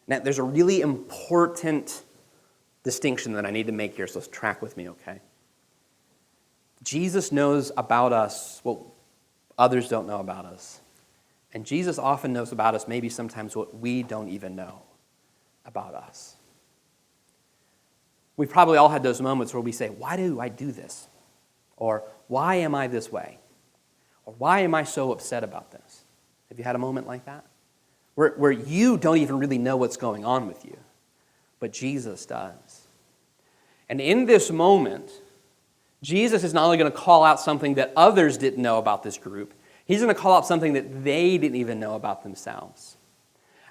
Now, there's a really important distinction that I need to make here, so track with me, okay? Jesus knows about us what others don't know about us. And Jesus often knows about us maybe sometimes what we don't even know about us. We've probably all had those moments where we say, why do I do this? Or why am I this way? Or why am I so upset about this? Have you had a moment like that? Where you don't even really know what's going on with you, but Jesus does. And in this moment, Jesus is not only going to call out something that others didn't know about this group, he's going to call out something that they didn't even know about themselves.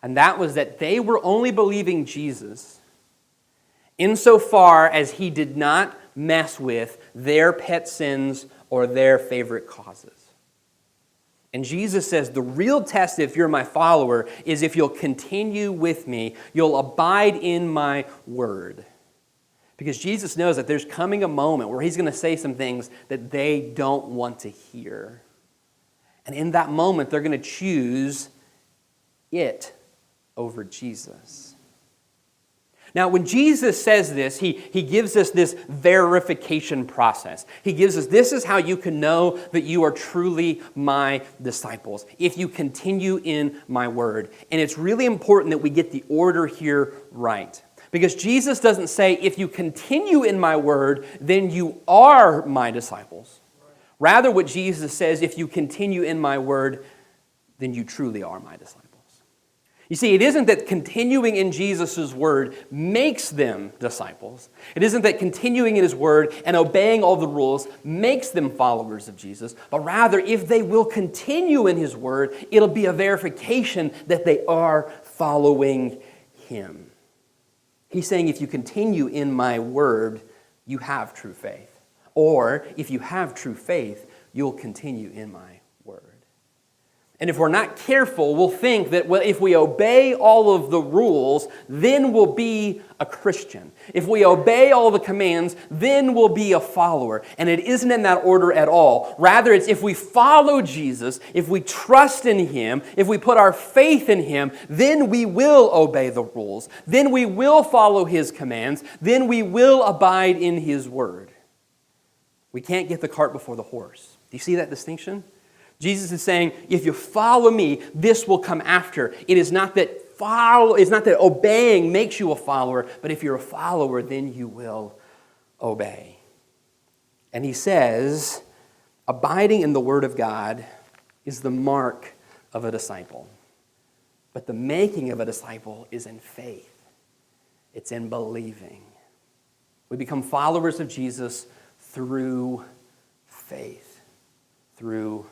And that was that they were only believing Jesus insofar as he did not mess with their pet sins or their favorite causes. And Jesus says, the real test if you're my follower is if you'll continue with me, you'll abide in my word. Because Jesus knows that there's coming a moment where he's going to say some things that they don't want to hear. And in that moment, they're going to choose it over Jesus. Now, when Jesus says this, he gives us this verification process. He gives us, this is how you can know that you are truly my disciples, if you continue in my word. And it's really important that we get the order here right. Because Jesus doesn't say, if you continue in my word, then you are my disciples. Rather, what Jesus says, if you continue in my word, then you truly are my disciples. You see, it isn't that continuing in Jesus' word makes them disciples. It isn't that continuing in his word and obeying all the rules makes them followers of Jesus. But rather, if they will continue in his word, it'll be a verification that they are following him. He's saying, if you continue in my word, you have true faith. Or, if you have true faith, you'll continue in my word. And if we're not careful, we'll think that, well, if we obey all of the rules, then we'll be a Christian. If we obey all the commands, then we'll be a follower. And it isn't in that order at all. Rather, it's if we follow Jesus, if we trust in him, if we put our faith in him, then we will obey the rules. Then we will follow his commands. Then we will abide in his word. We can't get the cart before the horse. Do you see that distinction? Jesus is saying, if you follow me, this will come after. It is not that obeying makes you a follower, but if you're a follower, then you will obey. And he says, abiding in the word of God is the mark of a disciple. But the making of a disciple is in faith. It's in believing. We become followers of Jesus through faith, through